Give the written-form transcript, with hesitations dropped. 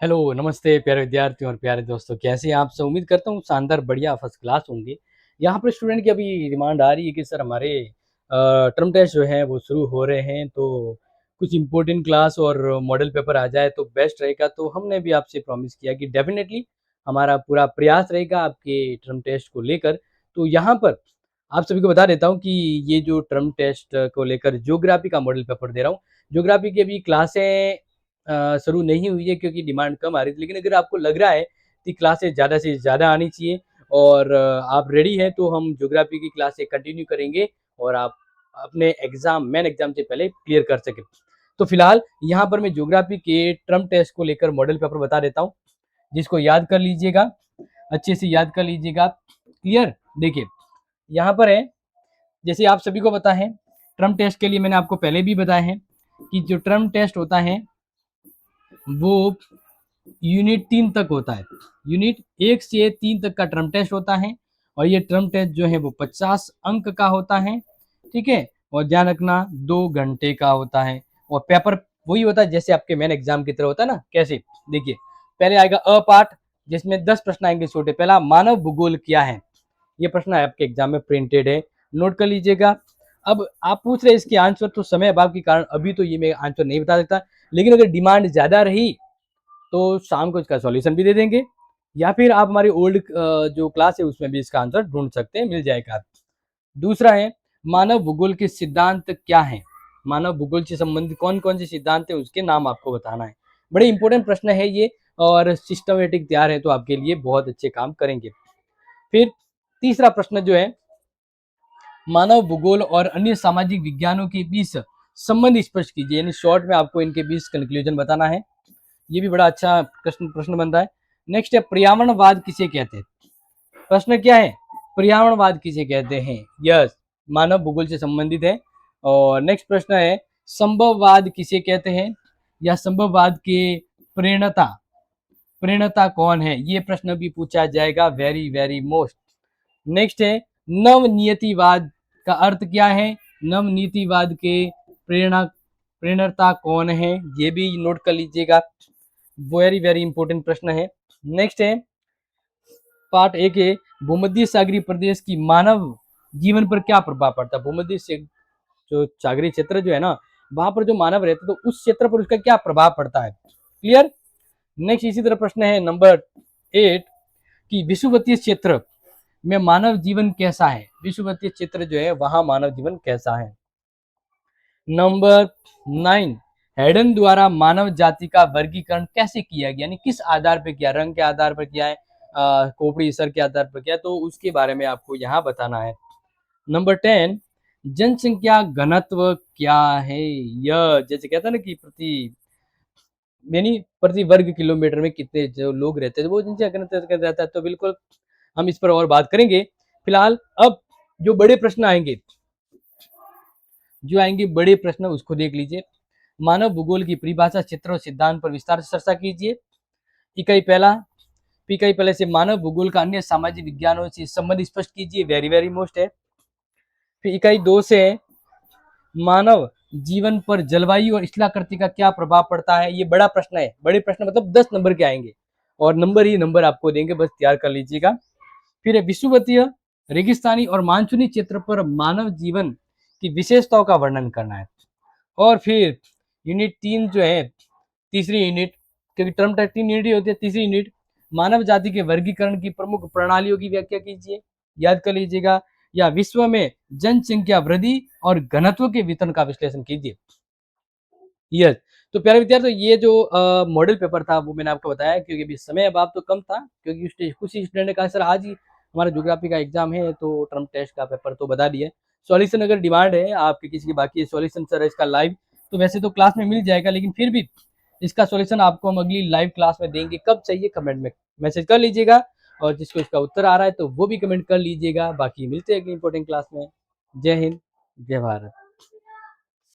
Hello, नमस्ते प्यारे विद्यार्थियों और प्यारे दोस्तों, कैसे हैं आप सब? उम्मीद करता हूँ शानदार, बढ़िया, फर्स्ट क्लास होंगे। यहाँ पर स्टूडेंट की अभी डिमांड आ रही है कि सर हमारे टर्म टेस्ट जो हैं वो शुरू हो रहे हैं, तो कुछ इम्पोर्टेंट क्लास और मॉडल पेपर आ जाए तो बेस्ट रहेगा। तो हमने भी आपसे प्रॉमिस किया कि डेफ़िनेटली हमारा पूरा प्रयास रहेगा आपके टर्म टेस्ट को लेकर। तो यहाँ पर आप सभी को बता देता हूँ कि ये जो टर्म टेस्ट को लेकर ज्योग्राफी का मॉडल पेपर दे रहा हूँ। ज्योग्राफी की अभी क्लासें शुरू नहीं हुई है क्योंकि डिमांड कम आ रही थी। लेकिन अगर आपको लग रहा है कि क्लासेस ज़्यादा से ज़्यादा आनी चाहिए और आप रेडी हैं तो हम ज्योग्राफी की क्लासें कंटिन्यू करेंगे और आप अपने एग्ज़ाम मेन एग्ज़ाम से पहले क्लियर कर सकें। तो फिलहाल यहाँ पर मैं ज्योग्राफी के टर्म टेस्ट को लेकर मॉडल पेपर बता देता हूँ, जिसको याद कर लीजिएगा, अच्छे से याद कर लीजिएगा। क्लियर? देखिए, यहाँ पर है, जैसे आप सभी को पता है, टर्म टेस्ट के लिए मैंने आपको पहले भी बताया है कि जो टर्म टेस्ट होता है वो यूनिट 3 तक होता है। यूनिट 1 से 3 तक का टर्म टेस्ट होता है और ये टर्म टेस्ट जो है वो 50 अंक का होता है, ठीक है? और ध्यान रखना 2 घंटे का होता है और पेपर वही होता है जैसे आपके मेन एग्जाम की तरह होता है ना। कैसे? देखिए, पहले आएगा अ पार्ट, जिसमें 10 प्रश्न आएंगे छोटे। पहला, मानव भूगोल क्या है? ये प्रश्न आपके एग्जाम में प्रिंटेड है, नोट कर लीजिएगा। अब आप पूछ रहे हैं इसके आंसर, तो समय अभाव के कारण अभी तो ये मैं आंसर नहीं बता सकता, लेकिन अगर डिमांड ज़्यादा रही तो शाम को इसका सॉल्यूशन भी दे देंगे, या फिर आप हमारी ओल्ड जो क्लास है उसमें भी इसका आंसर ढूंढ सकते हैं, मिल जाएगा। दूसरा है, मानव भूगोल के सिद्धांत क्या है? मानव भूगोल से संबंधित कौन कौन से सिद्धांत है उसके नाम आपको बताना है। बड़े इंपॉर्टेंट प्रश्न है ये और सिस्टमेटिक तैयार है तो आपके लिए बहुत अच्छे काम करेंगे। फिर तीसरा प्रश्न जो है, मानव भूगोल और अन्य सामाजिक विज्ञानों के बीच संबंध स्पष्ट कीजिए, यानी शॉर्ट में आपको इनके बीच कंक्लूजन बताना है। ये भी बड़ा अच्छा प्रश्न प्रश्न बनता है। नेक्स्ट है, पर्यावरणवाद किसे कहते हैं? प्रश्न क्या है? पर्यावरणवाद किसे कहते हैं? यस, मानव भूगोल से संबंधित है। और नेक्स्ट प्रश्न है, संभववाद किसे कहते हैं या संभववाद के प्रेरणता प्रेरणता कौन है? ये प्रश्न भी पूछा जाएगा, वेरी वेरी मोस्ट। नेक्स्ट है, नवनियतिवाद का अर्थ क्या है? नवनीतिवाद के प्रेरणा प्रेरणता कौन है? ये भी नोट कर लीजिएगा, वेरी वेरी इंपॉर्टेंट प्रश्न है। नेक्स्ट है, पार्ट एक है, भूमध्य सागरीय प्रदेश की मानव जीवन पर क्या प्रभाव पड़ता है? भूमध्य से जो सागरीय क्षेत्र जो है ना, वहां पर जो मानव रहते तो उस क्षेत्र पर उसका क्या प्रभाव पड़ता है? क्लियर? नेक्स्ट इसी तरह प्रश्न है नंबर 8 कि विषुवतीय क्षेत्र में मानव जीवन कैसा है? विषुवतीय क्षेत्र जो है वहां मानव जीवन कैसा है? नंबर 9, हेडन द्वारा मानव जाति का वर्गीकरण कैसे किया गया, यानी किस आधार पर किया? रंग के आधार पर किया है, खोपड़ी सर के आधार पर किया, तो उसके बारे में आपको यहाँ बताना है। नंबर 10, जनसंख्या घनत्व क्या है? यह जैसे कहता है ना कि यानी प्रति वर्ग किलोमीटर में कितने जो लोग रहते हैं, वो जनसंख्या घनत्व रहता है। तो बिल्कुल हम इस पर और बात करेंगे। फिलहाल अब जो बड़े प्रश्न आएंगे, बड़े प्रश्न उसको देख लीजिए। मानव भूगोल की परिभाषा, क्षेत्र और सिद्धांत पर विस्तार से चर्चा कीजिए। इकाई पहला, इकाई पहले से मानव भूगोल का अन्य सामाजिक विज्ञानों से संबंध स्पष्ट कीजिए, वेरी वेरी मोस्ट है। फिर इकाई 2 से मानव जीवन पर जलवायु और स्थलाकृति का क्या प्रभाव पड़ता है? ये बड़ा प्रश्न है, बड़े प्रश्न मतलब 10 नंबर के आएंगे और नंबर ही नंबर आपको देंगे, बस तैयार कर लीजिएगा। फिर विषुवतीय, रेगिस्तानी और मानसूनी क्षेत्र पर मानव जीवन की विशेषताओं का वर्णन करना है। और फिर यूनिट 3 जो है, तीसरी यूनिट, क्योंकि टर्म टेस्ट 3 यूनिट ही होती है, तीसरी यूनिट, मानव जाति के वर्गीकरण की प्रमुख प्रणालियों की व्याख्या कीजिए, याद कर लीजिएगा। या विश्व में जनसंख्या वृद्धि और घनत्व के वितरण का विश्लेषण कीजिए। यस, तो प्यारे विद्यार्थी, ये जो मॉडल पेपर था वो मैंने आपको बताया, क्योंकि अभी समय अभाव तो कम था, क्योंकि कुछ ही स्टूडेंट ने कहा सर आज ही हमारा ज्योग्राफी का एग्जाम है तो टर्म टेस्ट का पेपर तो बता दिया। सॉल्यूशन अगर डिमांड है आपके किसी की बाकी है सॉल्यूशन सर इसका लाइव, तो वैसे तो क्लास में मिल जाएगा, लेकिन फिर भी इसका सॉल्यूशन आपको हम अगली लाइव क्लास में देंगे। कब चाहिए कमेंट में मैसेज कर लीजिएगा, और जिसको इसका उत्तर आ रहा है तो वो भी कमेंट कर लीजिएगा। बाकी मिलते हैं अगली इंपॉर्टेंट क्लास में। जय हिंद, जय भारत।